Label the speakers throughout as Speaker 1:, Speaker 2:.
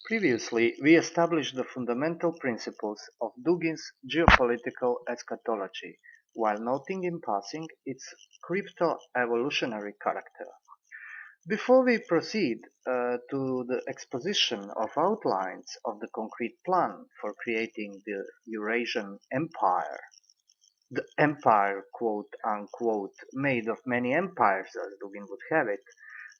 Speaker 1: Previously, we established the fundamental principles of Dugin's geopolitical eschatology, while noting in passing its crypto-evolutionary character. Before we proceed to the exposition of outlines of the concrete plan for creating the Eurasian Empire, the empire, quote unquote, made of many empires, as Dugin would have it,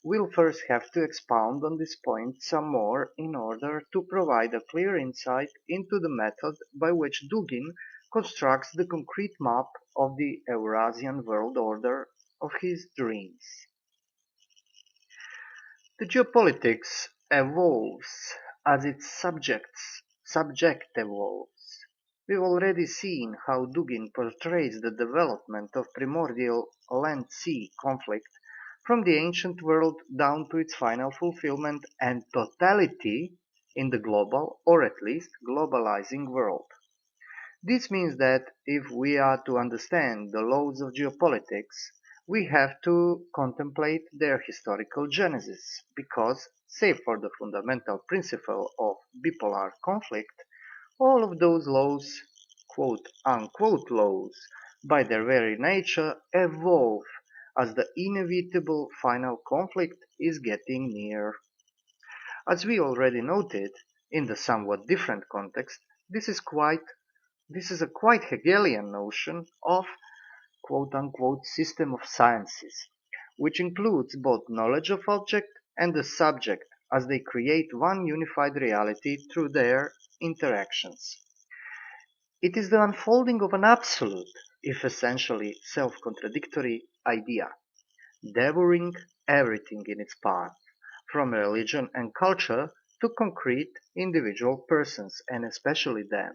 Speaker 1: we'll first have to expound on this point some more in order to provide a clear insight into the method by which Dugin constructs the concrete map of the Eurasian world order of his dreams. The geopolitics evolves as its subject evolves. We've already seen how Dugin portrays the development of primordial land-sea conflict from the ancient world down to its final fulfillment and totality in the global, or at least globalizing world. This means that if we are to understand the laws of geopolitics, we have to contemplate their historical genesis, because, save for the fundamental principle of bipolar conflict, all of those laws, quote unquote laws, by their very nature evolve as the inevitable final conflict is getting near. As we already noted, in the somewhat different context, this is a quite Hegelian notion of quote unquote system of sciences, which includes both knowledge of object and the subject as they create one unified reality through their interactions. It is the unfolding of an absolute, if essentially self-contradictory, idea, devouring everything in its path, from religion and culture to concrete individual persons, and especially them,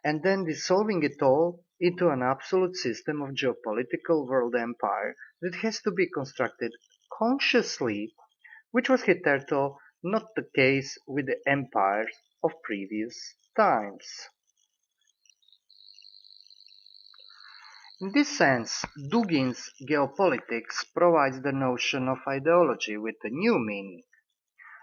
Speaker 1: and then dissolving it all into an absolute system of geopolitical world empire that has to be constructed consciously, which was hitherto not the case with the empires of previous times. In this sense, Dugin's geopolitics provides the notion of ideology with a new meaning.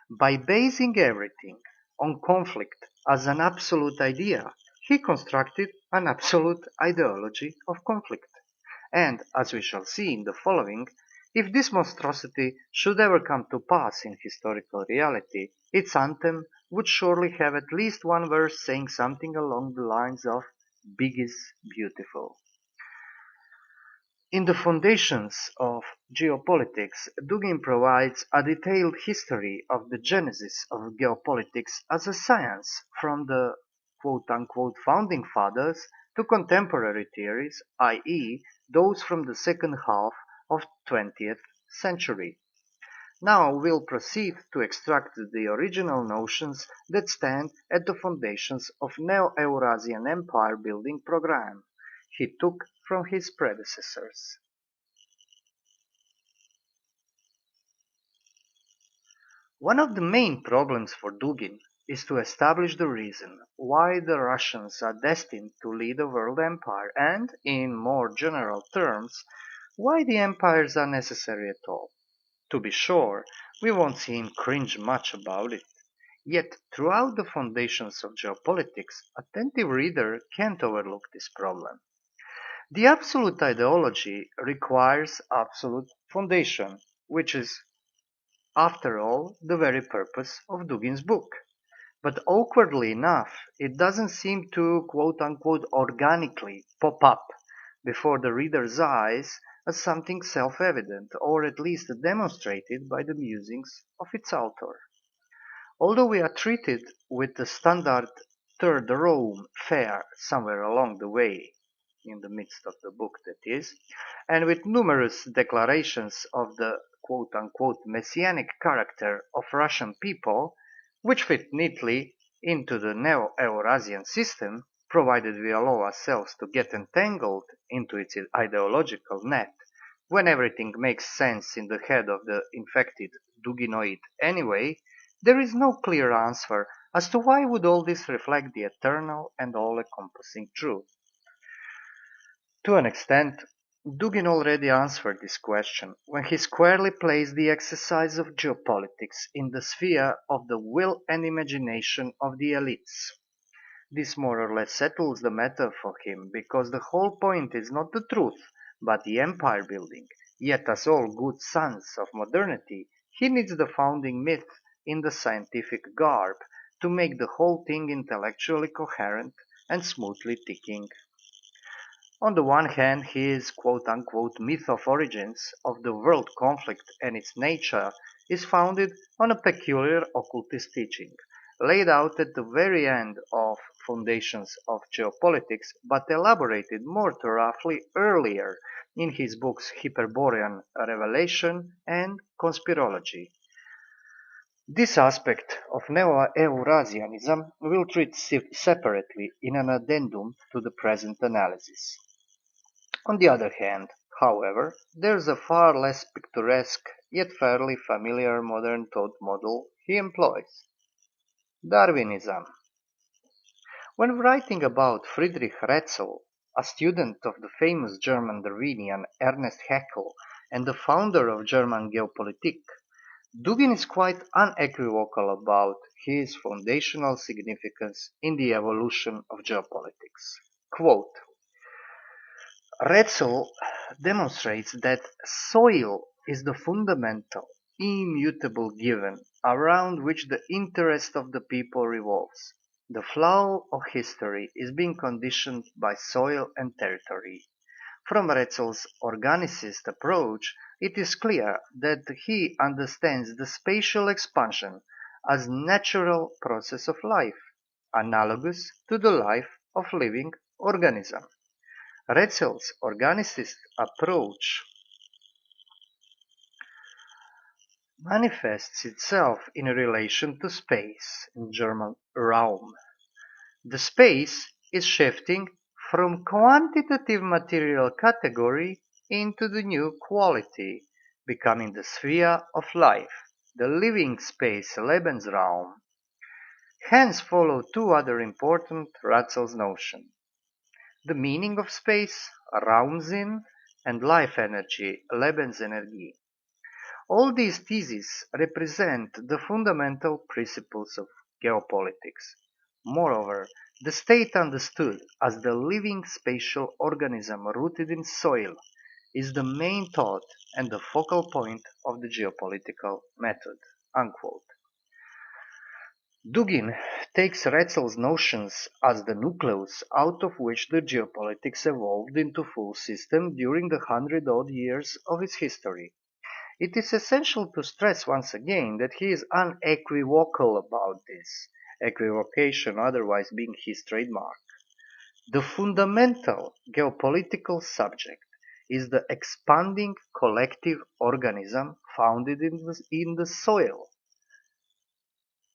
Speaker 1: By basing everything on conflict as an absolute idea, he constructed an absolute ideology of conflict. And, as we shall see in the following, if this monstrosity should ever come to pass in historical reality, its anthem would surely have at least one verse saying something along the lines of "Big is beautiful." In the Foundations of Geopolitics, Dugin provides a detailed history of the genesis of geopolitics as a science, from the quote-unquote founding fathers to contemporary theories, i.e., those from the second half of 20th century. Now we'll proceed to extract the original notions that stand at the foundations of Neo-Eurasian empire building program he took from his predecessors. One of the main problems for Dugin is to establish the reason why the Russians are destined to lead a world empire and, in more general terms, why the empires are necessary at all. To be sure, we won't see him cringe much about it. Yet, throughout the foundations of geopolitics, attentive reader can't overlook this problem. The absolute ideology requires absolute foundation, which is, after all, the very purpose of Dugin's book. But awkwardly enough, it doesn't seem to quote-unquote organically pop up before the reader's eyes as something self-evident, or at least demonstrated by the musings of its author. Although we are treated with the standard Third Rome fare somewhere along the way, in the midst of the book that is, and with numerous declarations of the quote-unquote messianic character of Russian people, which fit neatly into the Neo-Eurasian system, provided we allow ourselves to get entangled into its ideological net, when everything makes sense in the head of the infected Duginoid anyway, there is no clear answer as to why would all this reflect the eternal and all-encompassing truth. To an extent, Dugin already answered this question when he squarely placed the exercise of geopolitics in the sphere of the will and imagination of the elites. This more or less settles the matter for him, because the whole point is not the truth, but the empire building. Yet, as all good sons of modernity, he needs the founding myth in the scientific garb to make the whole thing intellectually coherent and smoothly ticking. On the one hand, his quote-unquote myth of origins of the world conflict and its nature is founded on a peculiar occultist teaching, laid out at the very end of Foundations of Geopolitics, but elaborated more thoroughly earlier in his books Hyperborean Revelation and Conspirology. This aspect of Neo-Eurasianism we'll treat separately in an addendum to the present analysis. On the other hand, however, there is a far less picturesque yet fairly familiar modern thought model he employs: Darwinism. When writing about Friedrich Rätzel, a student of the famous German Darwinian Ernest Haeckel and the founder of German Geopolitik, Dugin is quite unequivocal about his foundational significance in the evolution of geopolitics. Quote, Rätzel demonstrates that soil is the fundamental, immutable given around which the interest of the people revolves. The flow of history is being conditioned by soil and territory. From Rätzel's organicist approach, it is clear that he understands the spatial expansion as natural process of life, analogous to the life of living organism. Rätzel's organicist approach manifests itself in relation to space, in German Raum. The space is shifting from quantitative material category into the new quality, becoming the sphere of life, the living space Lebensraum. Hence follow two other important Rätzel's notions: the meaning of space, Raumsinn, and life energy, Lebensenergie. All these theses represent the fundamental principles of geopolitics. Moreover, the state understood as the living spatial organism rooted in soil is the main thought and the focal point of the geopolitical method. Unquote. Dugin takes Rätzel's notions as the nucleus out of which the geopolitics evolved into full system during the 100-odd years of its history. It is essential to stress once again that he is unequivocal about this, equivocation otherwise being his trademark. The fundamental geopolitical subject is the expanding collective organism founded in the soil,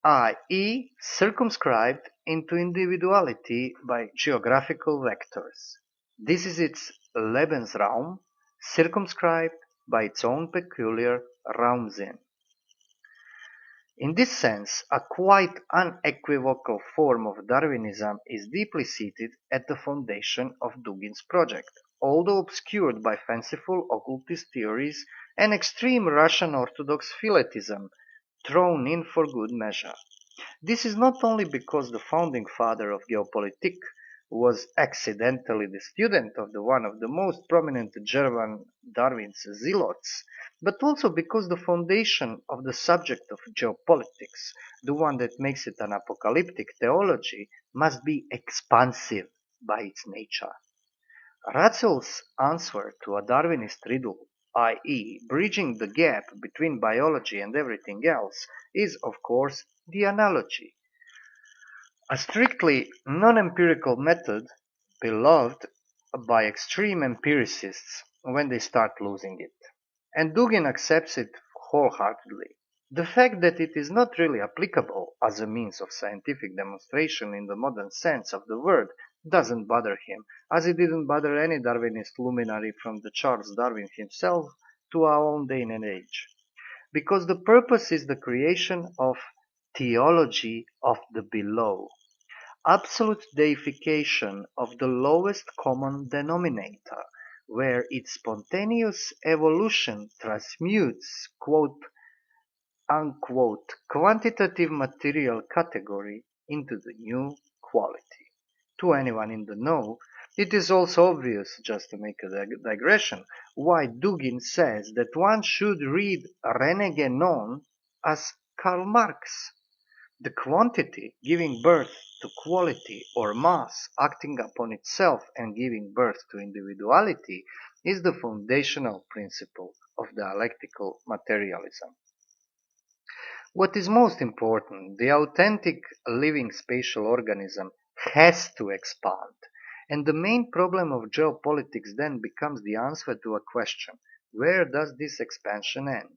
Speaker 1: i.e., circumscribed into individuality by geographical vectors. This is its Lebensraum, circumscribed by its own peculiar Raumsinn. In this sense, a quite unequivocal form of Darwinism is deeply seated at the foundation of Dugin's project, although obscured by fanciful occultist theories and extreme Russian Orthodox philhetism thrown in for good measure. This is not only because the founding father of Geopolitik was accidentally the student of one of the most prominent German Darwin's zealots, but also because the foundation of the subject of geopolitics, the one that makes it an apocalyptic theology, must be expansive by its nature. Rätzel's answer to a Darwinist riddle, i.e., bridging the gap between biology and everything else, is, of course, the analogy. A strictly non-empirical method beloved by extreme empiricists when they start losing it. And Dugin accepts it wholeheartedly. The fact that it is not really applicable as a means of scientific demonstration in the modern sense of the word doesn't bother him, as it didn't bother any Darwinist luminary from the Charles Darwin himself to our own day and age. Because the purpose is the creation of theology of the below, absolute deification of the lowest common denominator, where its spontaneous evolution transmutes quote unquote quantitative material category into the new quality. To anyone in the know, it is also obvious, just to make a digression, why Dugin says that one should read René Guénon as Karl Marx. The quantity giving birth to quality, or mass acting upon itself and giving birth to individuality, is the foundational principle of dialectical materialism. What is most important, the authentic living spatial organism has to expand. And the main problem of geopolitics then becomes the answer to a question: where does this expansion end?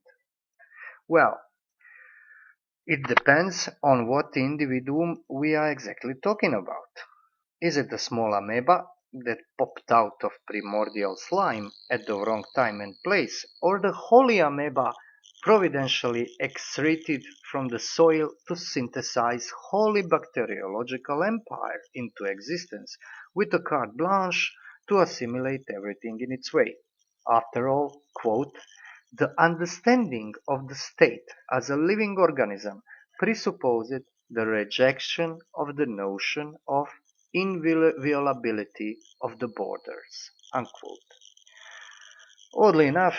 Speaker 1: Well, it depends on what individuum we are exactly talking about. Is it a small amoeba that popped out of primordial slime at the wrong time and place, or the holy amoeba providentially excreted from the soil to synthesize holy bacteriological empire into existence with a carte blanche to assimilate everything in its way? After all, quote, the understanding of the state as a living organism presupposes the rejection of the notion of inviolability of the borders. Unquote. Oddly enough,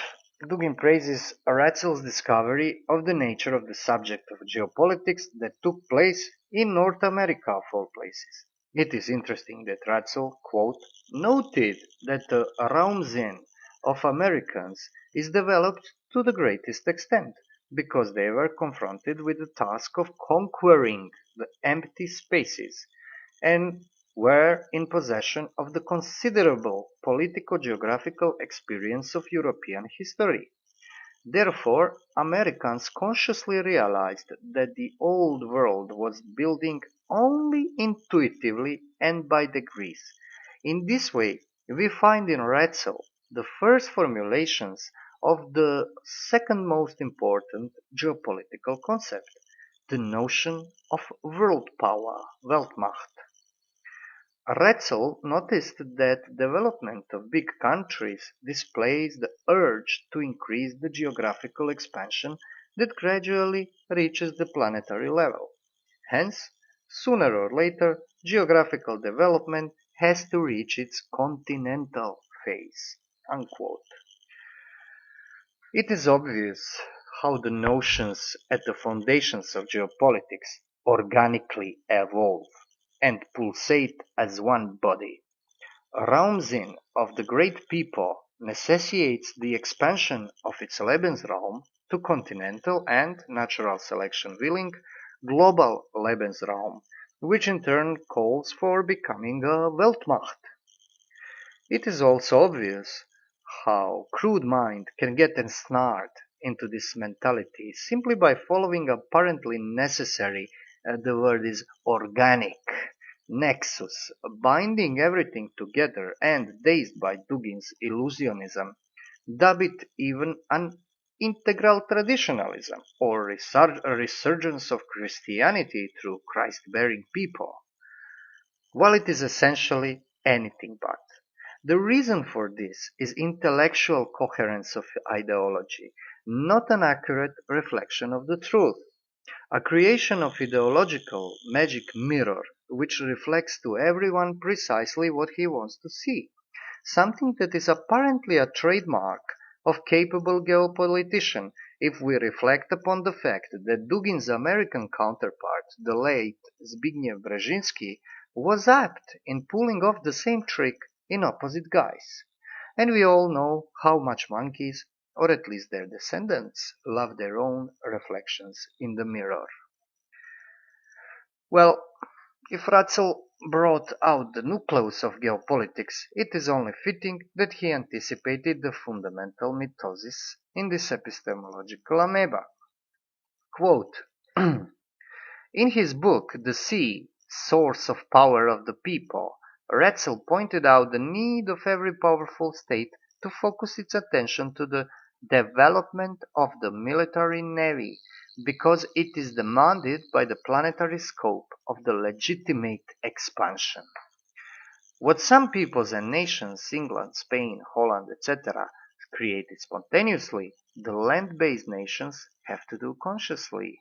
Speaker 1: Dugin praises Ratzel's discovery of the nature of the subject of geopolitics that took place in North America of all places. It is interesting that Ratzel, quote, noted that the Raumsinn of Americans is developed to the greatest extent because they were confronted with the task of conquering the empty spaces and were in possession of the considerable politico-geographical experience of European history. Therefore, Americans consciously realized that the Old World was building only intuitively and by degrees. In this way, we find in Ratzel the first formulations of the second most important geopolitical concept, the notion of world power, Weltmacht. Ratzel noticed that development of big countries displays the urge to increase the geographical expansion that gradually reaches the planetary level. Hence, sooner or later, geographical development has to reach its continental phase. Unquote. It is obvious how the notions at the foundations of geopolitics organically evolve and pulsate as one body. Raumsinn of the great people necessitates the expansion of its Lebensraum to continental and, natural selection willing, global Lebensraum, which in turn calls for becoming a Weltmacht. It is also obvious how crude mind can get ensnared into this mentality simply by following apparently necessary, the word is organic, nexus, binding everything together and, dazed by Dugin's illusionism, dub it even an integral traditionalism or a resurgence of Christianity through Christ-bearing people, while it is essentially anything but. The reason for this is intellectual coherence of ideology, not an accurate reflection of the truth. A creation of ideological magic mirror which reflects to everyone precisely what he wants to see, something that is apparently a trademark of capable geopolitician if we reflect upon the fact that Dugin's American counterpart, the late Zbigniew Brzezinski, was apt in pulling off the same trick in opposite guise. And we all know how much monkeys, or at least their descendants, love their own reflections in the mirror. Well, if Ratzel brought out the nucleus of geopolitics, it is only fitting that he anticipated the fundamental mitosis in this epistemological amoeba. Quote, in his book The Sea, Source of Power of the People, Ratzel pointed out the need of every powerful state to focus its attention to the development of the military navy, because it is demanded by the planetary scope of the legitimate expansion. What some peoples and nations, England, Spain, Holland, etc., created spontaneously, the land-based nations have to do consciously.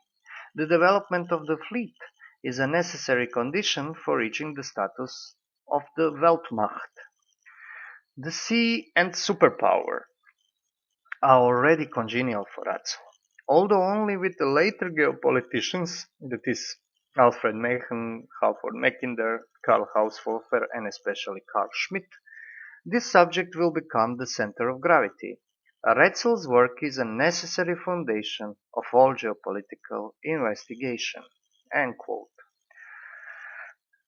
Speaker 1: The development of the fleet is a necessary condition for reaching the status of the Weltmacht. The sea and superpower are already congenial for us, although only with the later geopoliticians, that is, Alfred Mechen, Halford Mackinder, Karl Haushofer, and especially Carl Schmitt, this subject will become the center of gravity. Rätsel's work is a necessary foundation of all geopolitical investigation. End quote.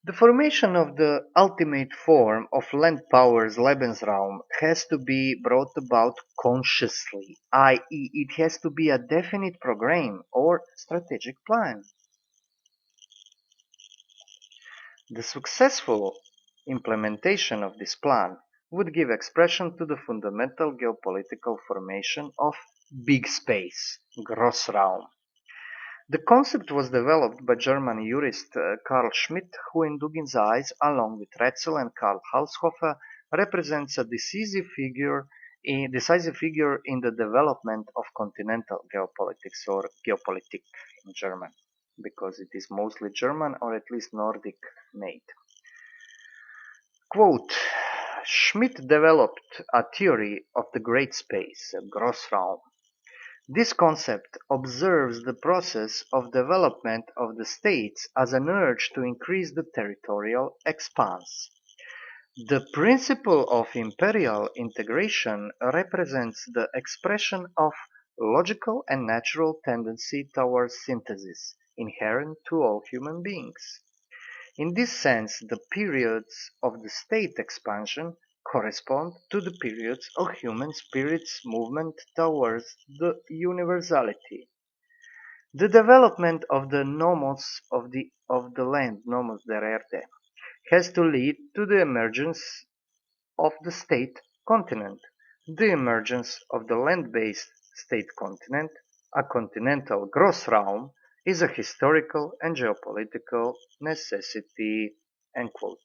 Speaker 1: The formation of the ultimate form of land power's Lebensraum has to be brought about consciously, i.e., it has to be a definite program or strategic plan. The successful implementation of this plan would give expression to the fundamental geopolitical formation of big space, Grossraum. The concept was developed by German jurist Carl Schmitt, who in Dugin's eyes, along with Rätsel and Karl Haushofer, represents a decisive figure in the development of continental geopolitics, or Geopolitik in German, because it is mostly German or at least Nordic made. Quote, Schmitt developed a theory of the great space, Grossraum. This concept observes the process of development of the states as an urge to increase the territorial expanse. The principle of imperial integration represents the expression of logical and natural tendency towards synthesis, inherent to all human beings. In this sense, the periods of the state expansion correspond to the periods of human spirit's movement towards the universality. The development of the nomos of the land, nomos der Erde, has to lead to the emergence of the state continent, the emergence of the land-based state continent, a continental Grossraum, is a historical and geopolitical necessity. End quote.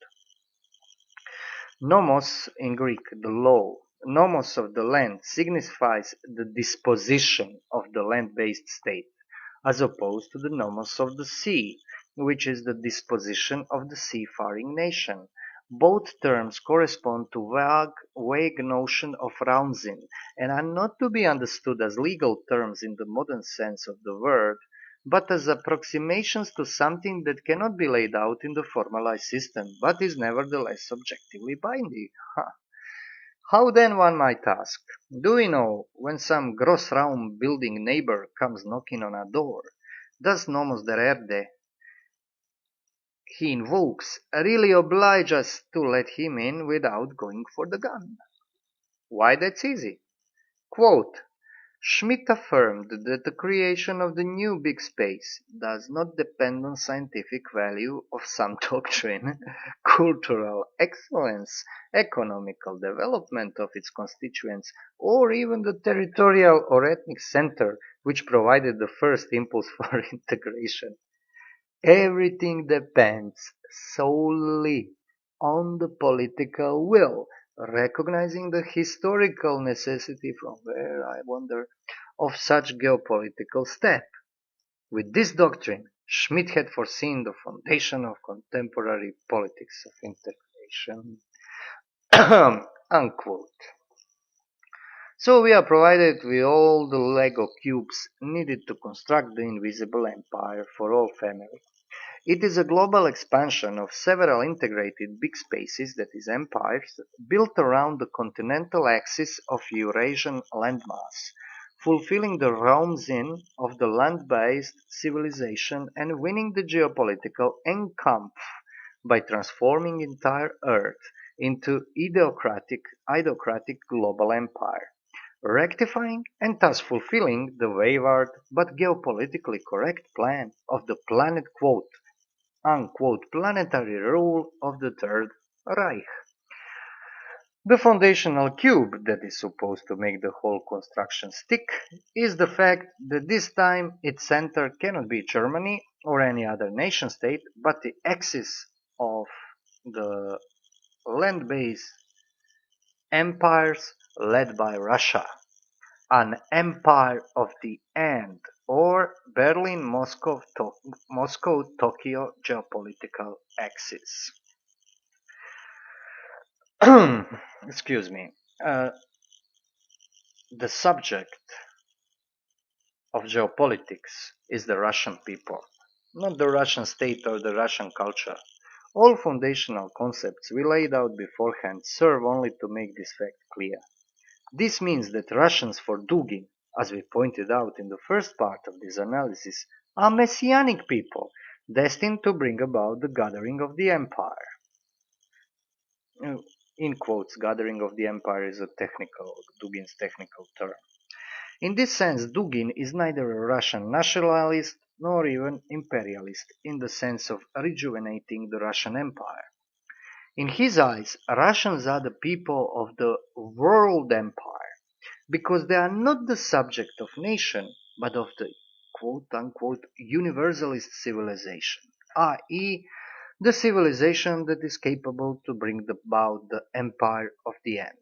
Speaker 1: Nomos in Greek, the law. Nomos of the land signifies the disposition of the land-based state, as opposed to the nomos of the sea, which is the disposition of the seafaring nation. Both terms correspond to vague notion of Raumsinn, and are not to be understood as legal terms in the modern sense of the word, but as approximations to something that cannot be laid out in the formalized system, but is nevertheless objectively binding. How then, one might ask, do we know when some Grossraum building neighbor comes knocking on our door? Does Nomos der Erde he invokes really oblige us to let him in without going for the gun? Why, that's easy. Quote, Schmitt affirmed that the creation of the new big space does not depend on scientific value of some doctrine, cultural excellence, economical development of its constituents, or even the territorial or ethnic center which provided the first impulse for integration. Everything depends solely on the political will, recognizing the historical necessity from where, I wonder, of such geopolitical step. With this doctrine, Schmitt had foreseen the foundation of contemporary politics of integration. Unquote. So we are provided with all the Lego cubes needed to construct the invisible empire for all family. It is a global expansion of several integrated big spaces, that is empires, built around the continental axis of Eurasian landmass, fulfilling the Raumsinn of the land-based civilization and winning the geopolitical Endkampf by transforming entire Earth into ideocratic global empire, rectifying and thus fulfilling the wayward but geopolitically correct plan of the planet quote, unquote, planetary rule of the Third Reich. The foundational cube that is supposed to make the whole construction stick is the fact that this time its center cannot be Germany or any other nation state, but the axis of the land-based empires led by Russia, an empire of the end, or Berlin-Moscow-Tokyo geopolitical axis. Excuse me. Uh, the subject of geopolitics is the Russian people, not the Russian state or the Russian culture. All foundational concepts we laid out beforehand serve only to make this fact clear. This means that Russians for Dugin, as we pointed out in the first part of this analysis, are messianic people, destined to bring about the gathering of the empire. In quotes, gathering of the empire is Dugin's technical term. In this sense, Dugin is neither a Russian nationalist nor even imperialist in the sense of rejuvenating the Russian Empire. In his eyes, Russians are the people of the world empire because they are not the subject of nation but of the quote-unquote universalist civilization, i.e., the civilization that is capable to bring about the empire of the end.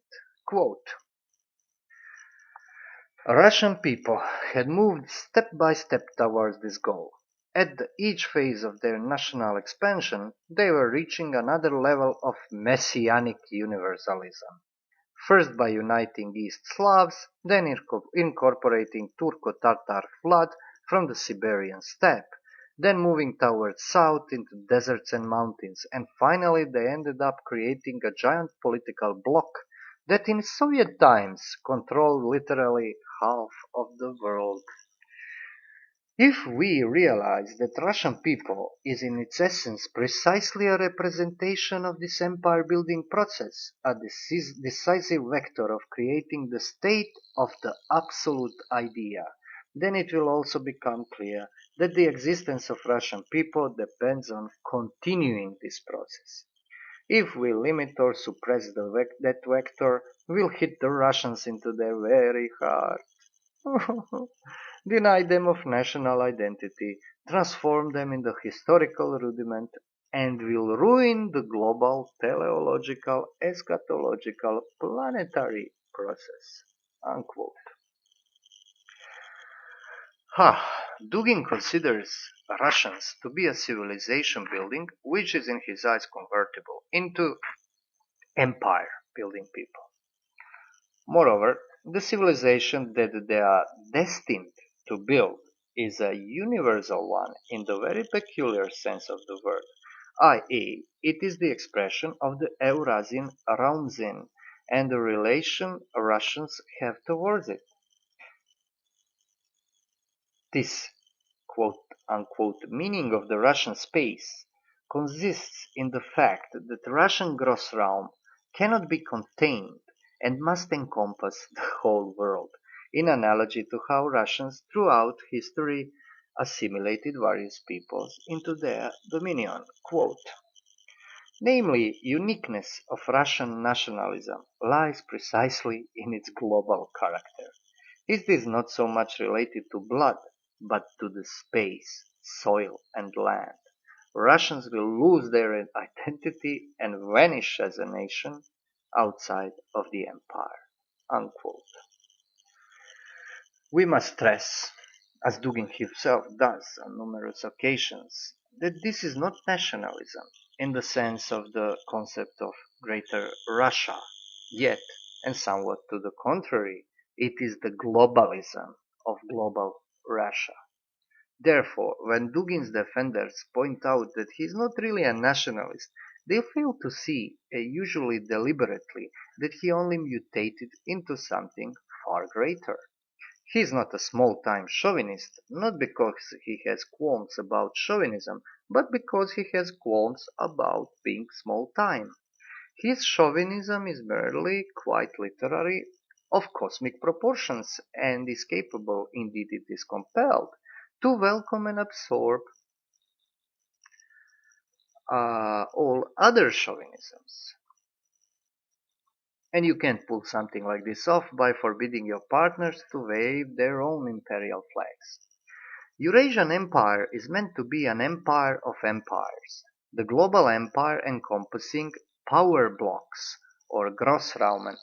Speaker 1: Quote, Russian people had moved step by step towards this goal. At each phase of their national expansion, they were reaching another level of messianic universalism. First by uniting East Slavs, then incorporating Turco-Tatar flood from the Siberian steppe, then moving towards south into deserts and mountains, and finally they ended up creating a giant political bloc that in Soviet times controlled literally half of the world. If we realize that Russian people is in its essence precisely a representation of this empire-building process, a decisive vector of creating the state of the absolute idea, then it will also become clear that the existence of Russian people depends on continuing this process. If we limit or suppress that vector, we'll hit the Russians into their very heart. Deny them of national identity, transform them in the historical rudiment, and will ruin the global teleological, eschatological, planetary process. Unquote. Dugin considers Russians to be a civilization building which is in his eyes convertible into empire building people. Moreover, the civilization that they are destined to build is a universal one in the very peculiar sense of the word, i.e., it is the expression of the Eurasian Raumsinn and the relation Russians have towards it. This quote-unquote meaning of the Russian space consists in the fact that the Russian Grossraum cannot be contained and must encompass the whole world, in analogy to how Russians throughout history assimilated various peoples into their dominion. Quote, namely, uniqueness of Russian nationalism lies precisely in its global character. It is not so much related to blood, but to the space, soil, and land. Russians will lose their identity and vanish as a nation outside of the empire. Unquote. We must stress, as Dugin himself does on numerous occasions, that this is not nationalism in the sense of the concept of Greater Russia, yet, and somewhat to the contrary, it is the globalism of global Russia. Therefore, when Dugin's defenders point out that he is not really a nationalist, they fail to see, usually deliberately, that he only mutated into something far greater. He is not a small-time chauvinist, not because he has qualms about chauvinism, but because he has qualms about being small-time. His chauvinism is merely, quite literally, of cosmic proportions, and is capable, indeed it is compelled, to welcome and absorb all other chauvinisms. And you can't pull something like this off by forbidding your partners to wave their own imperial flags. Eurasian Empire is meant to be an empire of empires, the global empire encompassing power blocks or Grossraumen,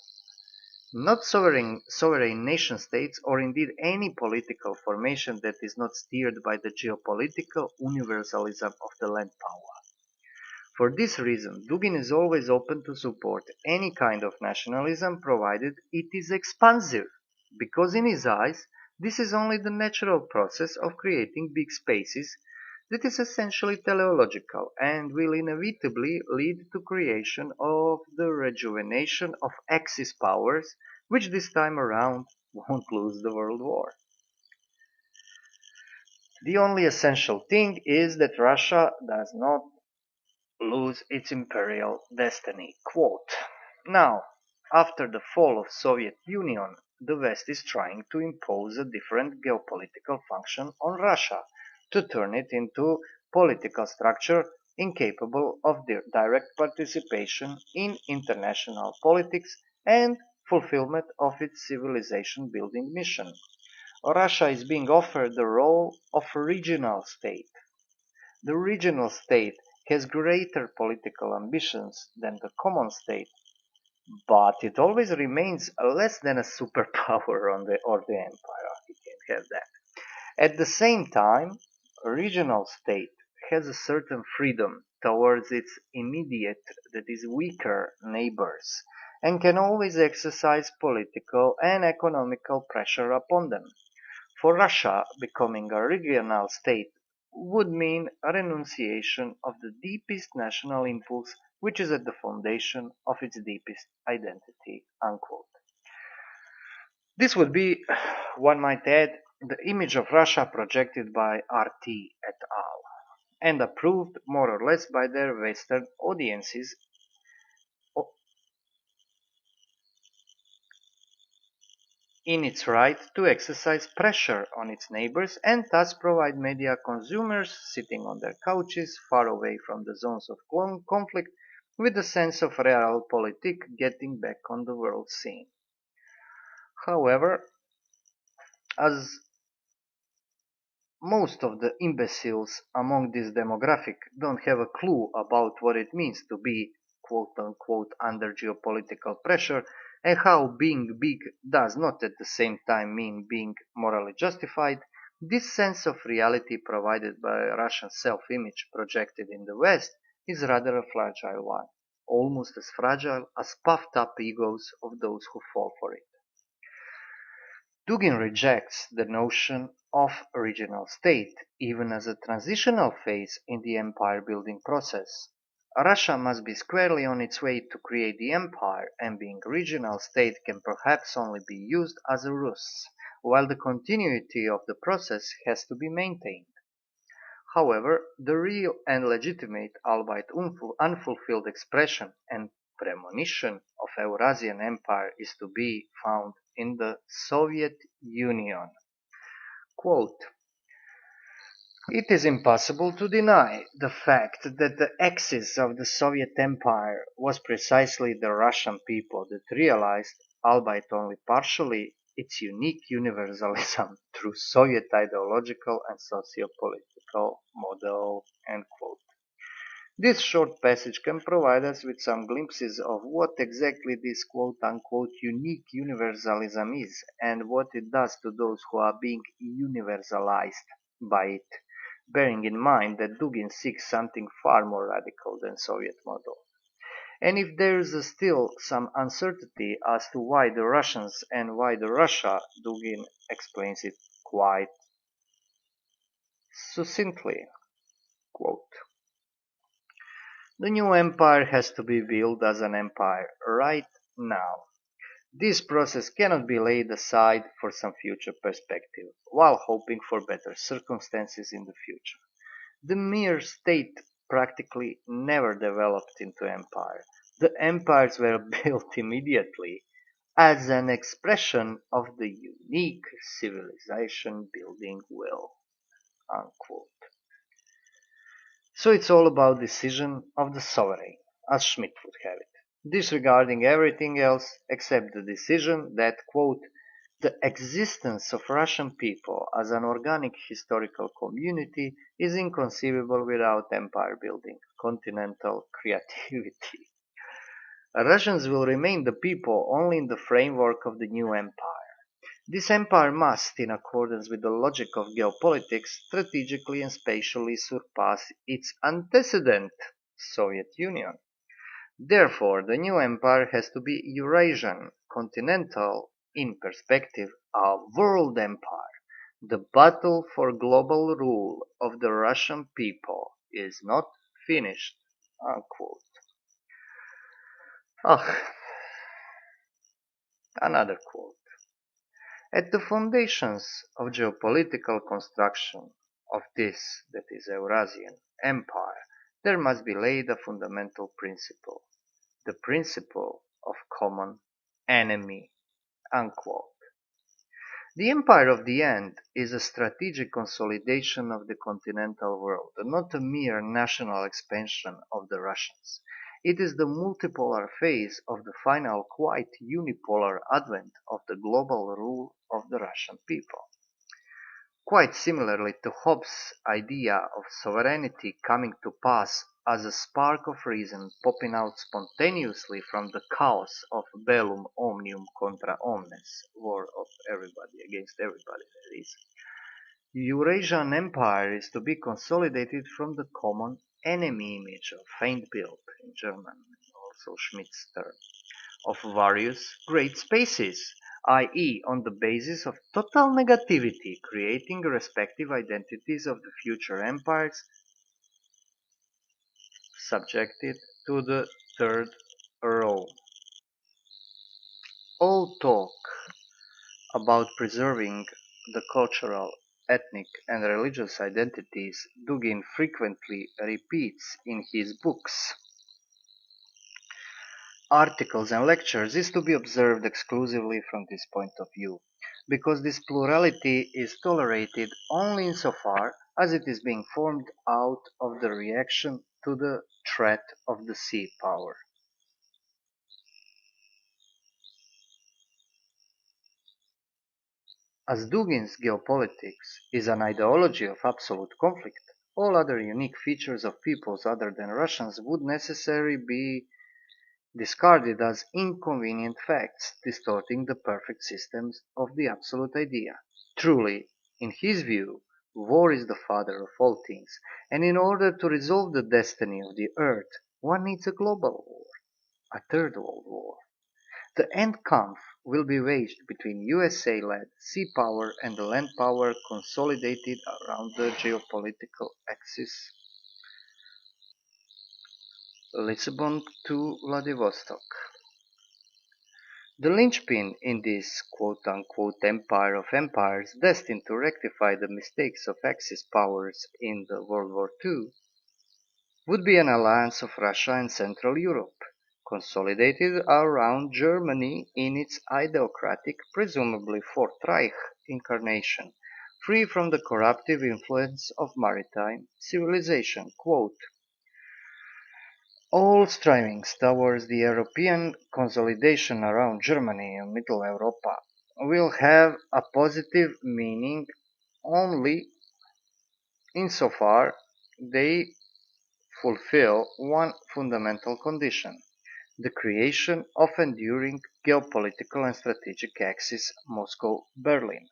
Speaker 1: not sovereign nation states or indeed any political formation that is not steered by the geopolitical universalism of the land power. For this reason, Dugin is always open to support any kind of nationalism provided it is expansive, because in his eyes this is only the natural process of creating big spaces that is essentially teleological and will inevitably lead to creation of the rejuvenation of Axis powers, which this time around won't lose the world war. The only essential thing is that Russia does not lose its imperial destiny. Quote, now, after the fall of Soviet Union, the West is trying to impose a different geopolitical function on Russia to turn it into political structure incapable of direct participation in international politics and fulfillment of its civilization building mission. Russia is being offered the role of regional state. The regional state has greater political ambitions than the common state, but it always remains less than a superpower or the empire. It can have that. At the same time, a regional state has a certain freedom towards its immediate, that is weaker, neighbors, and can always exercise political and economical pressure upon them. For Russia, becoming a regional state would mean a renunciation of the deepest national impulse which is at the foundation of its deepest identity. Unquote. This would be, one might add, the image of Russia projected by RT et al. And approved more or less by their Western audiences in its right to exercise pressure on its neighbors and thus provide media consumers sitting on their couches far away from the zones of conflict with a sense of realpolitik getting back on the world scene. However, as most of the imbeciles among this demographic don't have a clue about what it means to be quote unquote under geopolitical pressure and how being big does not at the same time mean being morally justified, this sense of reality provided by Russian self-image projected in the West is rather a fragile one, almost as fragile as puffed up egos of those who fall for it. Dugin rejects the notion of regional state, even as a transitional phase in the empire-building process. Russia must be squarely on its way to create the empire, and being regional state can perhaps only be used as a ruse, while the continuity of the process has to be maintained. However, the real and legitimate, albeit unfulfilled expression and premonition of Eurasian empire is to be found in the Soviet Union. Quote, it is impossible to deny the fact that the axis of the Soviet Empire was precisely the Russian people that realized, albeit only partially, its unique universalism through Soviet ideological and socio-political model. End quote. This short passage can provide us with some glimpses of what exactly this quote-unquote unique universalism is and what it does to those who are being universalized by it, bearing in mind that Dugin seeks something far more radical than Soviet model. And if there is still some uncertainty as to why the Russians and why the Russia, Dugin explains it quite succinctly. Quote, the new empire has to be built as an empire right now. This process cannot be laid aside for some future perspective, while hoping for better circumstances in the future. The mere state practically never developed into empire. The empires were built immediately as an expression of the unique civilization building will. Unquote. So it's all about decision of the sovereign, as Schmidt would have it, disregarding everything else except the decision that, quote, the existence of Russian people as an organic historical community is inconceivable without empire building, continental creativity. Russians will remain the people only in the framework of the new empire. This empire must, in accordance with the logic of geopolitics, strategically and spatially surpass its antecedent, Soviet Union. Therefore, the new empire has to be Eurasian, continental, in perspective, a world empire. The battle for global rule of the Russian people is not finished. Unquote. Ah, another quote. At the foundations of geopolitical construction of this, that is Eurasian, empire, there must be laid a fundamental principle, the principle of common enemy. Unquote. The empire of the end is a strategic consolidation of the continental world, not a mere national expansion of the Russians. It is the multipolar phase of the final quite unipolar advent of the global rule of the Russian people. Quite similarly to Hobbes' idea of sovereignty coming to pass as a spark of reason popping out spontaneously from the chaos of bellum omnium contra omnes, war of everybody against everybody, that is. Eurasian empire is to be consolidated from the common enemy image of Feindbild in German, also Schmidt's term, of various great spaces, i.e. on the basis of total negativity, creating respective identities of the future empires subjected to the Third Rome. All talk about preserving the cultural, ethnic and religious identities Dugin frequently repeats in his books, articles and lectures is to be observed exclusively from this point of view, because this plurality is tolerated only insofar as it is being formed out of the reaction to the threat of the sea power. As Dugin's geopolitics is an ideology of absolute conflict, all other unique features of peoples other than Russians would necessarily be discarded as inconvenient facts, distorting the perfect systems of the absolute idea. Truly, in his view, war is the father of all things, and in order to resolve the destiny of the earth, one needs a global war, a third world war. The Endkampf will be waged between USA-led sea power and the land power consolidated around the geopolitical axis. Lisbon to Vladivostok. The linchpin in this quote-unquote empire of empires destined to rectify the mistakes of Axis powers in the World War II would be an alliance of Russia and Central Europe, consolidated around Germany in its ideocratic, presumably Fourth Reich incarnation, free from the corruptive influence of maritime civilization. Quote, all strivings towards the European consolidation around Germany and Middle Europa will have a positive meaning only insofar they fulfill one fundamental condition, the creation of enduring geopolitical and strategic axis Moscow-Berlin.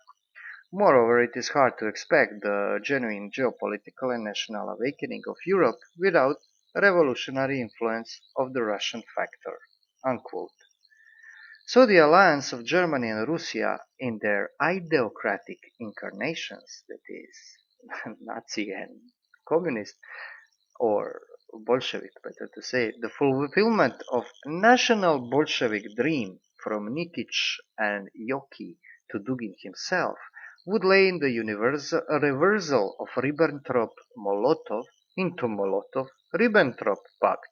Speaker 1: Moreover, it is hard to expect the genuine geopolitical and national awakening of Europe without revolutionary influence of the Russian factor. Unquote. So the alliance of Germany and Russia in their ideocratic incarnations, that is, Nazi and Communist, or Bolshevik, better to say, the fulfillment of national Bolshevik dream from Nikitsch and Yoki to Dugin himself, would lay in the reversal of Ribbentrop-Molotov into Molotov-Ribbentrop Pact,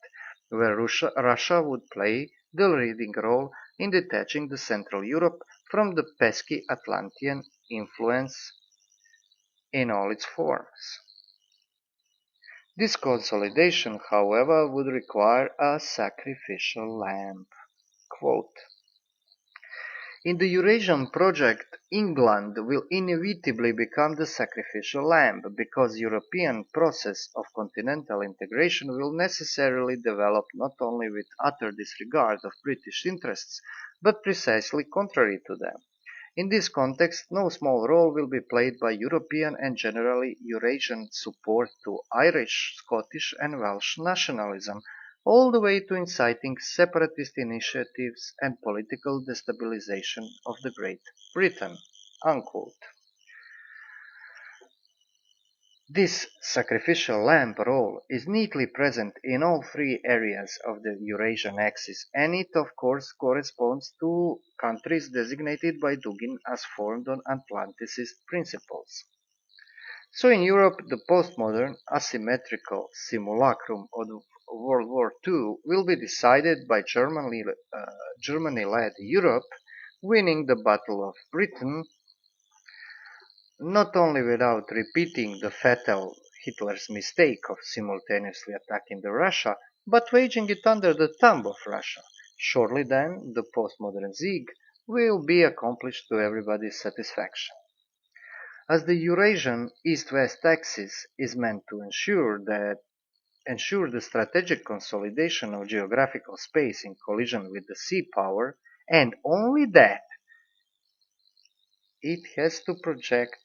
Speaker 1: where Russia would play the leading role in detaching the Central Europe from the pesky Atlantean influence in all its forms. This consolidation, however, would require a sacrificial lamb. Quote, In the Eurasian project, England will inevitably become the sacrificial lamb because European process of continental integration will necessarily develop not only with utter disregard of British interests, but precisely contrary to them. In this context, no small role will be played by European and generally Eurasian support to Irish, Scottish and Welsh nationalism, all the way to inciting separatist initiatives and political destabilization of the Great Britain. Unquote. This sacrificial lamb role is neatly present in all three areas of the Eurasian axis, and it of course corresponds to countries designated by Dugin as formed on Atlanticist principles. So in Europe, the postmodern asymmetrical simulacrum of World War II will be decided by Germany-led Europe winning the Battle of Britain not only without repeating the fatal Hitler's mistake of simultaneously attacking Russia, but waging it under the thumb of Russia. Shortly then, the postmodern Sieg will be accomplished to everybody's satisfaction. As the Eurasian East-West axis is meant to ensure the strategic consolidation of geographical space in collision with the sea power, and only that, it has to project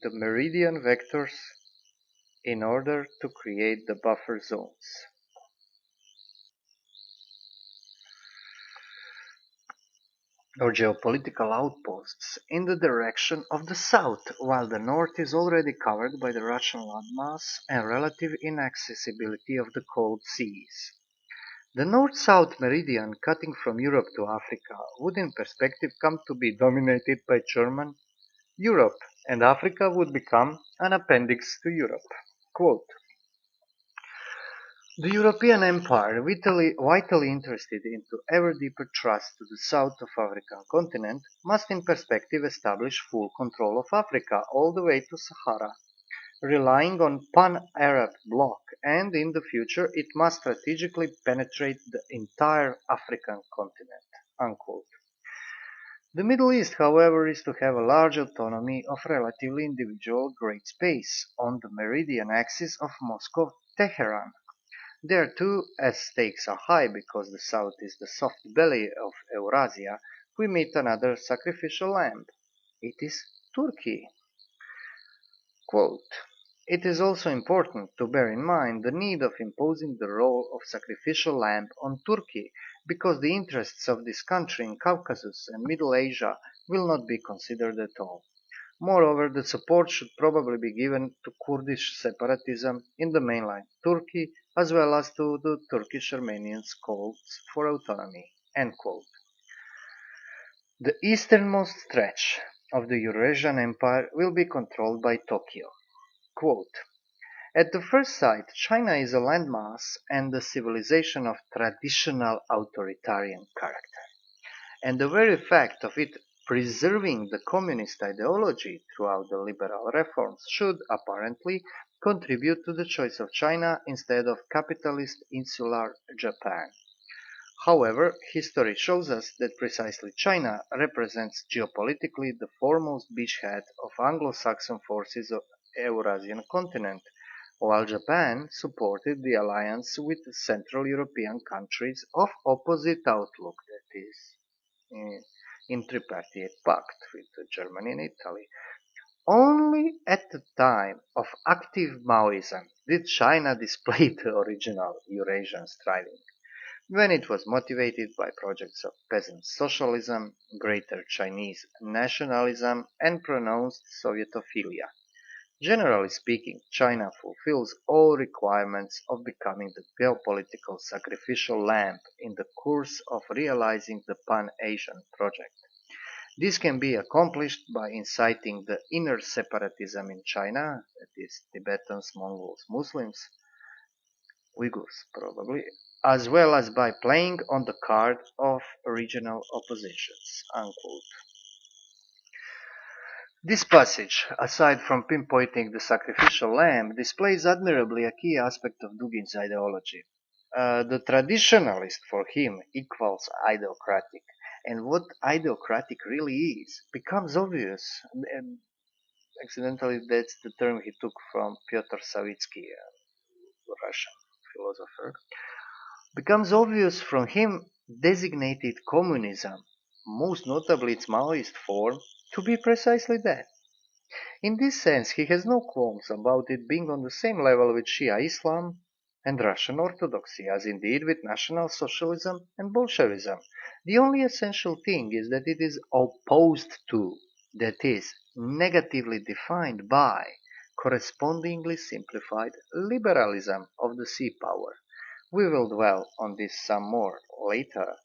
Speaker 1: the meridian vectors in order to create the buffer zones. Or geopolitical outposts in the direction of the south, while the north is already covered by the Russian landmass and relative inaccessibility of the cold seas. The north-south meridian cutting from Europe to Africa would in perspective come to be dominated by German Europe, and Africa would become an appendix to Europe. Quote, the European Empire, vitally interested into ever deeper trust to the south of African continent, must in perspective establish full control of Africa all the way to Sahara, relying on pan-Arab bloc, and in the future it must strategically penetrate the entire African continent. Unquote. The Middle East, however, is to have a large autonomy of relatively individual great space on the meridian axis of Moscow-Tehran. There too, as stakes are high because the south is the soft belly of Eurasia, we meet another sacrificial lamb. It is Turkey. Quote, it is also important to bear in mind the need of imposing the role of sacrificial lamb on Turkey, because the interests of this country in Caucasus and Middle Asia will not be considered at all. Moreover, the support should probably be given to Kurdish separatism in the mainland Turkey, as well as to the Turkish Armenians' calls for autonomy. End quote. The easternmost stretch of the Eurasian Empire will be controlled by Tokyo. Quote, at the first sight, China is a landmass and a civilization of traditional authoritarian character, and the very fact of it preserving the communist ideology throughout the liberal reforms should apparently contribute to the choice of China instead of capitalist insular Japan. However, history shows us that precisely China represents geopolitically the foremost beachhead of Anglo-Saxon forces of the Eurasian continent, while Japan supported the alliance with Central European countries of opposite outlook, that is, in tripartite pact with Germany and Italy. Only at the time of active Maoism did China display the original Eurasian striving, when it was motivated by projects of peasant socialism, greater Chinese nationalism, and pronounced Sovietophilia. Generally speaking, China fulfills all requirements of becoming the geopolitical sacrificial lamb in the course of realizing the Pan-Asian project. This can be accomplished by inciting the inner separatism in China, that is, Tibetans, Mongols, Muslims, Uyghurs probably, as well as by playing on the card of regional oppositions. Unquote. This passage, aside from pinpointing the sacrificial lamb, displays admirably a key aspect of Dugin's ideology. The traditionalist for him equals ideocratic, and what ideocratic really is becomes obvious. And accidentally, that's the term he took from Pyotr Savitsky, a Russian philosopher. Becomes obvious from him designated communism, most notably its Maoist form, to be precisely that. In this sense, he has no qualms about it being on the same level with Shia Islam and Russian Orthodoxy, as indeed with National Socialism and Bolshevism. The only essential thing is that it is opposed to, that is, negatively defined by, correspondingly simplified liberalism of the sea power. We will dwell on this some more later,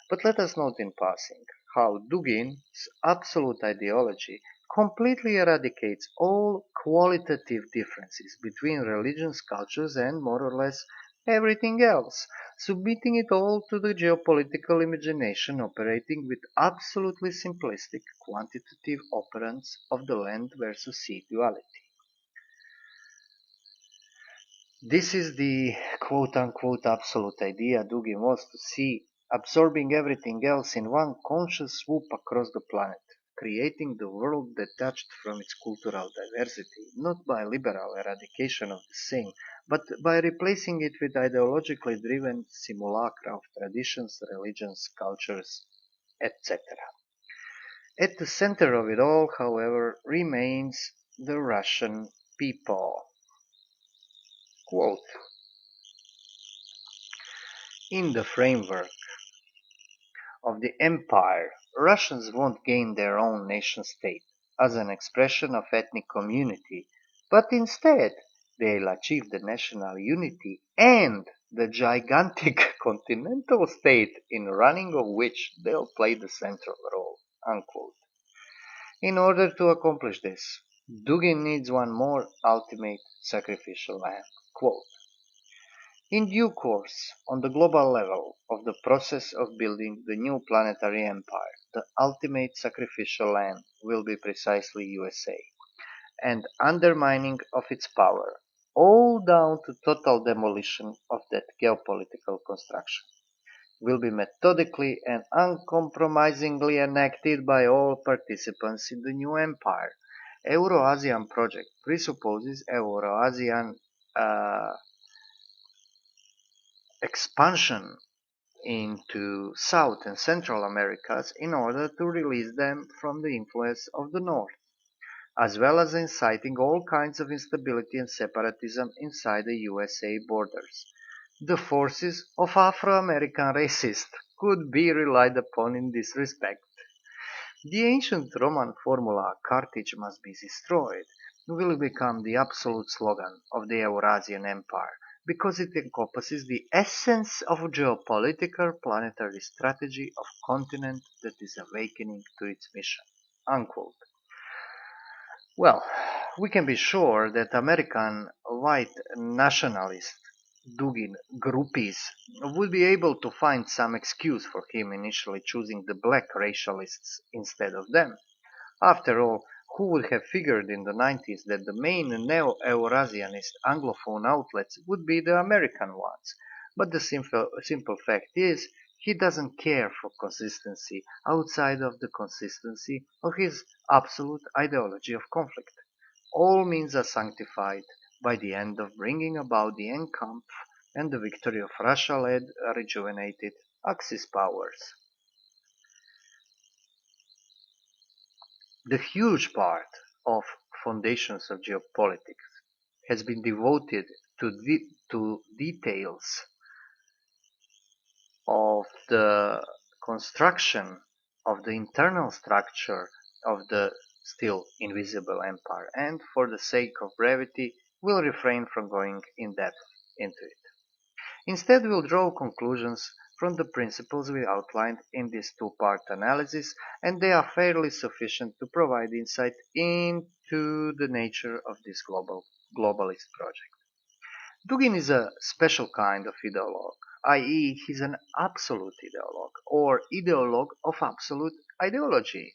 Speaker 1: but let us note in passing how Dugin's absolute ideology completely eradicates all qualitative differences between religions, cultures, and more or less everything else, submitting it all to the geopolitical imagination operating with absolutely simplistic quantitative operands of the land versus sea duality. This is the quote-unquote absolute idea Dugin wants to see, absorbing everything else in one conscious swoop across the planet, creating the world detached from its cultural diversity, not by liberal eradication of the same, but by replacing it with ideologically driven simulacra of traditions, religions, cultures, etc. At the center of it all, however, remains the Russian people. Quote, in the framework of the empire, Russians won't gain their own nation-state as an expression of ethnic community, but instead they'll achieve the national unity and the gigantic continental state in running of which they'll play the central role. Unquote. In order to accomplish this, Dugin needs one more ultimate sacrificial lamb. Quote, in due course, on the global level of the process of building the new planetary empire, the ultimate sacrificial lamb will be precisely USA, and undermining of its power, all down to total demolition of that geopolitical construction, will be methodically and uncompromisingly enacted by all participants in the new empire. Euro-ASEAN project presupposes Euro-ASEAN expansion into South and Central Americas in order to release them from the influence of the North, as well as inciting all kinds of instability and separatism inside the USA borders. The forces of Afro-American racists could be relied upon in this respect. The ancient Roman formula "Carthage must be destroyed" will become the absolute slogan of the Eurasian Empire, because it encompasses the essence of geopolitical planetary strategy of continent that is awakening to its mission. Unquote. Well, we can be sure that American white nationalist Dugin groupies would be able to find some excuse for him initially choosing the black racialists instead of them. After all, who would have figured in the 90s that the main neo-Eurasianist Anglophone outlets would be the American ones? But the simple fact is, he doesn't care for consistency outside of the consistency of his absolute ideology of conflict. All means are sanctified by the end of bringing about the Enkampf and the victory of Russia-led, rejuvenated Axis powers. The huge part of Foundations of Geopolitics has been devoted to details of the construction of the internal structure of the still invisible empire, and for the sake of brevity, will refrain from going in depth into it. Instead, we'll draw conclusions from the principles we outlined in this two-part analysis, and they are fairly sufficient to provide insight into the nature of this globalist project. Dugin is a special kind of ideologue, i.e., he's an absolute ideologue, or ideologue of absolute ideology.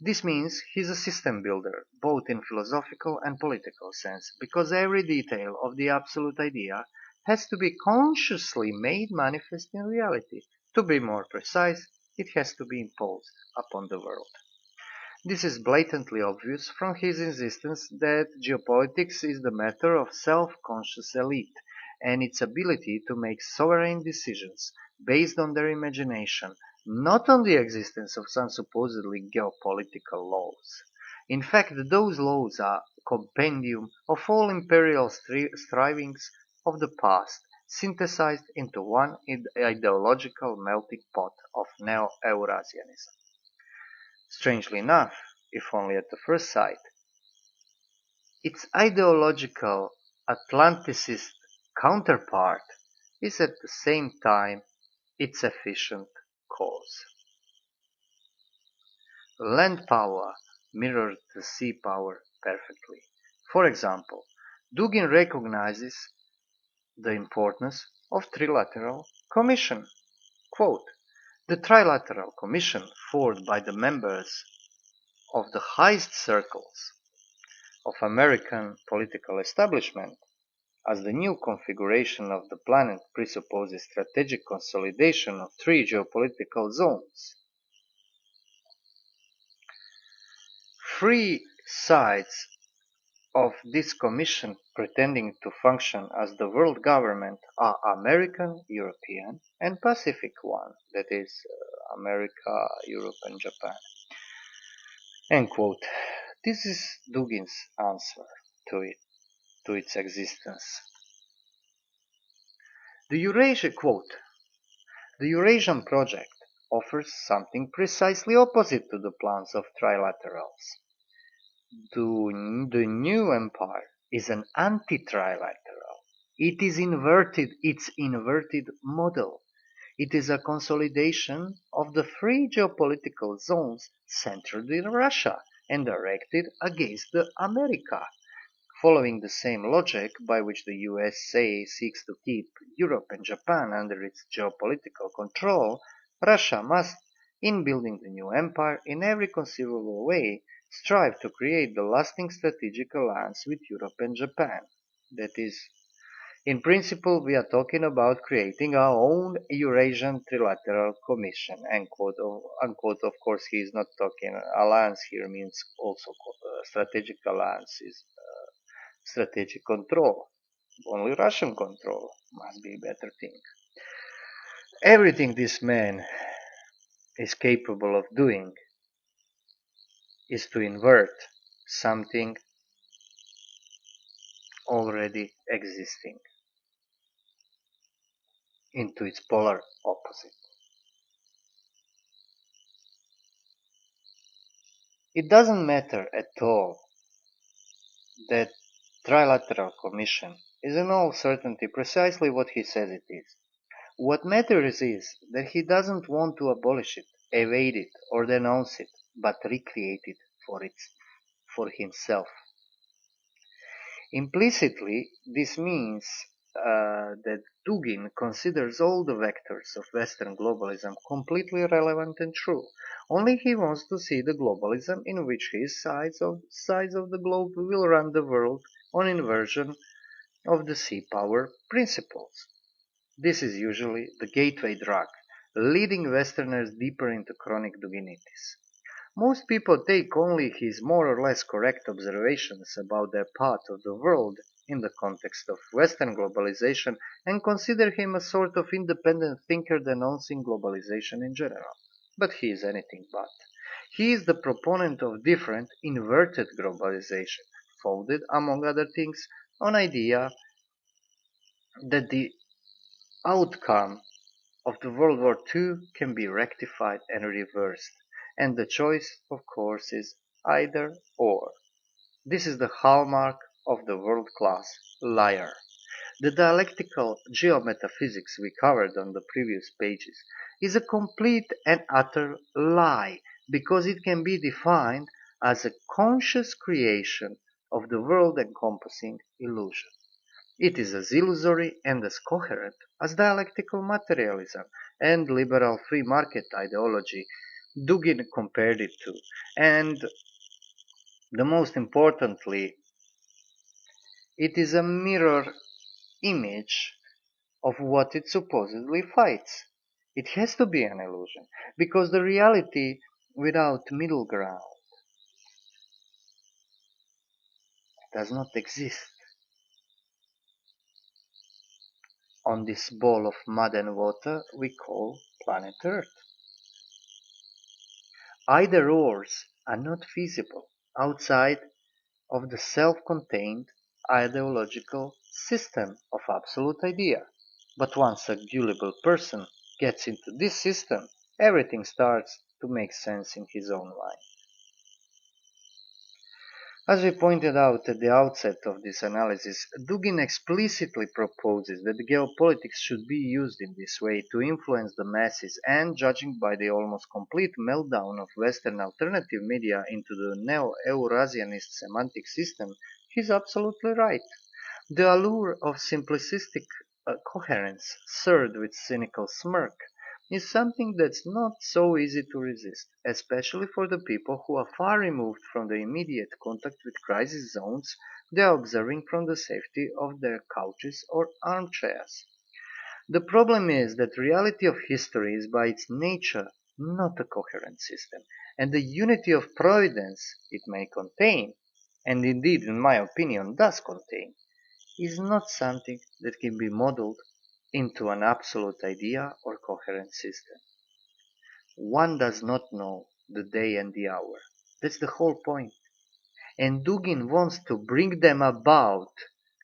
Speaker 1: This means he's a system builder, both in philosophical and political sense, because every detail of the absolute idea has to be consciously made manifest in reality. To be more precise, it has to be imposed upon the world. This is blatantly obvious from his insistence that geopolitics is the matter of self-conscious elite and its ability to make sovereign decisions based on their imagination, not on the existence of some supposedly geopolitical laws. In fact, those laws are a compendium of all imperial strivings of the past, synthesized into one ideological melting pot of neo-Eurasianism. Strangely enough, if only at the first sight, its ideological Atlanticist counterpart is at the same time its efficient cause. Land power mirrors the sea power perfectly. For example, Dugin recognizes the importance of trilateral commission. Quote, the trilateral commission formed by the members of the highest circles of American political establishment, as the new configuration of the planet presupposes strategic consolidation of three geopolitical zones. Three sides of this commission pretending to function as the world government are American, European, and Pacific one, that is, America, Europe, and Japan. End quote. This is Dugin's answer to its existence. The Eurasian project offers something precisely opposite to the plans of trilaterals. The new empire is an anti-trilateral. Its inverted model. It is a consolidation of the three geopolitical zones centered in Russia and directed against America. Following the same logic by which the USA seeks to keep Europe and Japan under its geopolitical control, Russia must, in building the new empire in every conceivable way, strive to create the lasting strategic alliance with Europe and Japan. That is, in principle, we are talking about creating our own Eurasian Trilateral Commission. End quote, unquote. Of course, he is not talking alliance here means also strategic alliance is strategic control. Only Russian control must be a better thing. Everything this man is capable of doing is to invert something already existing into its polar opposite. It doesn't matter at all that Trilateral Commission is in all certainty precisely what he says it is. What matters is that he doesn't want to abolish it, evade it, or denounce it, but recreate it for himself. Implicitly, this means that Dugin considers all the vectors of Western globalism completely relevant and true. Only he wants to see the globalism in which his sides of the globe will run the world on inversion of the sea power principles. This is usually the gateway drug, leading Westerners deeper into chronic Duginitis. Most people take only his more or less correct observations about their part of the world in the context of Western globalization and consider him a sort of independent thinker denouncing globalization in general. But he is anything but. He is the proponent of different, inverted globalization, founded, among other things, on idea that the outcome of the World War II can be rectified and reversed, and the choice, of course, is either or. This is the hallmark of the world-class liar. The dialectical geometaphysics we covered on the previous pages is a complete and utter lie because it can be defined as a conscious creation of the world-encompassing illusion. It is as illusory and as coherent as dialectical materialism and liberal free market ideology Dugin compared it to, and the most importantly, it is a mirror image of what it supposedly fights. It has to be an illusion, because the reality without middle ground does not exist. On this ball of mud and water we call planet Earth. Either ors are not feasible outside of the self-contained ideological system of absolute idea. But once a gullible person gets into this system, everything starts to make sense in his own mind. As we pointed out at the outset of this analysis, Dugin explicitly proposes that geopolitics should be used in this way to influence the masses, and judging by the almost complete meltdown of Western alternative media into the neo-Eurasianist semantic system, he is absolutely right. The allure of simplistic coherence, served with cynical smirk, is something that's not so easy to resist, especially for the people who are far removed from the immediate contact with crisis zones they are observing from the safety of their couches or armchairs. The problem is that reality of history is by its nature not a coherent system, and the unity of providence it may contain, and indeed in my opinion does contain, is not something that can be modeled into an absolute idea or coherent system. One does not know the day and the hour. That's the whole point. And Dugin wants to bring them about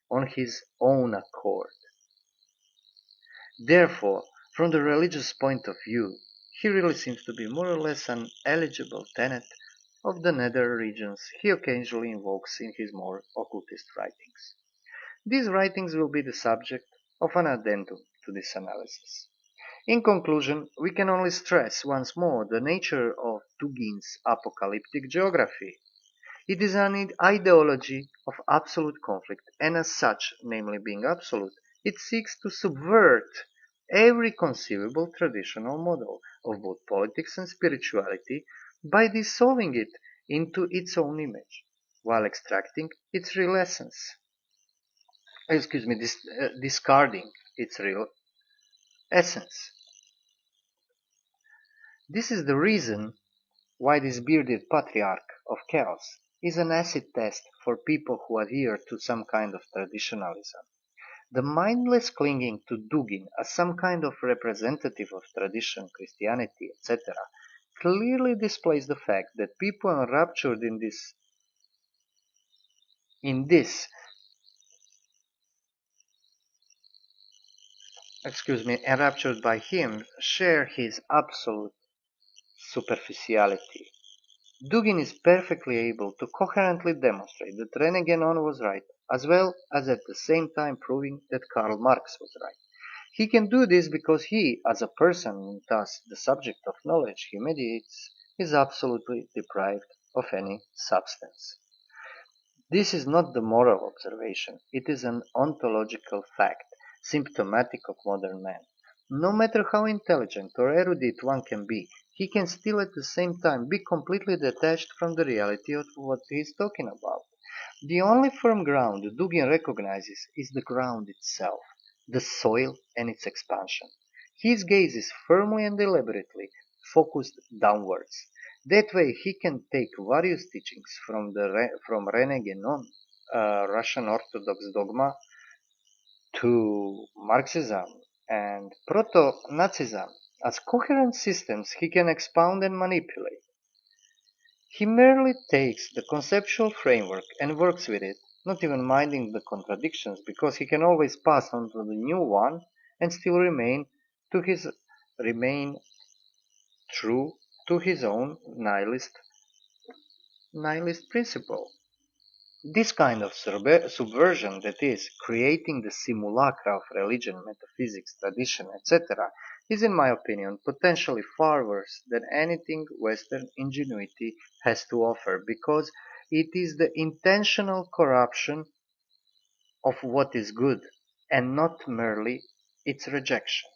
Speaker 1: on his own accord. Therefore, from the religious point of view, he really seems to be more or less an eligible tenet of the nether regions he occasionally invokes in his more occultist writings. These writings will be the subject of an addendum to this analysis. In conclusion, we can only stress once more the nature of Dugin's apocalyptic geography. It is an ideology of absolute conflict, and as such, namely being absolute, it seeks to subvert every conceivable traditional model of both politics and spirituality by dissolving it into its own image, while extracting its real essence. Discarding its real essence. This is the reason why this bearded patriarch of chaos is an acid test for people who adhere to some kind of traditionalism. The mindless clinging to Dugin as some kind of representative of tradition, Christianity, etc., clearly displays the fact that people enraptured enraptured by him, share his absolute superficiality. Dugin is perfectly able to coherently demonstrate that René Guénon was right, as well as at the same time proving that Karl Marx was right. He can do this because he, as a person and thus the subject of knowledge he mediates, is absolutely deprived of any substance. This is not the moral observation, it is an ontological fact, symptomatic of modern man. No matter how intelligent or erudite one can be, he can still at the same time be completely detached from the reality of what he is talking about. The only firm ground Dugin recognizes is the ground itself, the soil and its expansion. His gaze is firmly and deliberately focused downwards. That way he can take various teachings from René Guénon, Russian Orthodox dogma, to Marxism and proto-Nazism as coherent systems he can expound and manipulate. He merely takes the conceptual framework and works with it, not even minding the contradictions, because he can always pass on to the new one and still remain true to his own nihilist principle. This kind of subversion, that is, creating the simulacra of religion, metaphysics, tradition, etc., is, in my opinion, potentially far worse than anything Western ingenuity has to offer, because it is the intentional corruption of what is good, and not merely its rejection.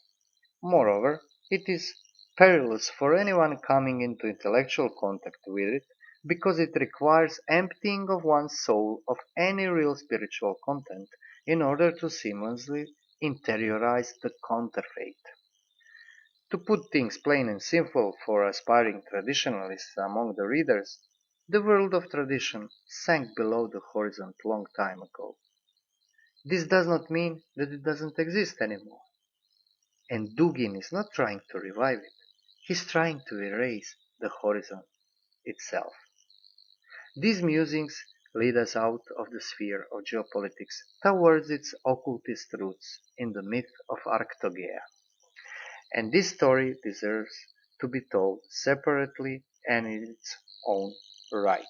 Speaker 1: Moreover, it is perilous for anyone coming into intellectual contact with it, because it requires emptying of one's soul of any real spiritual content in order to seamlessly interiorize the counterfeit. To put things plain and simple for aspiring traditionalists among the readers, the world of tradition sank below the horizon long time ago. This does not mean that it doesn't exist anymore. And Dugin is not trying to revive it. He's trying to erase the horizon itself. These musings lead us out of the sphere of geopolitics towards its occultist roots in the myth of Arctogea. And this story deserves to be told separately and in its own right.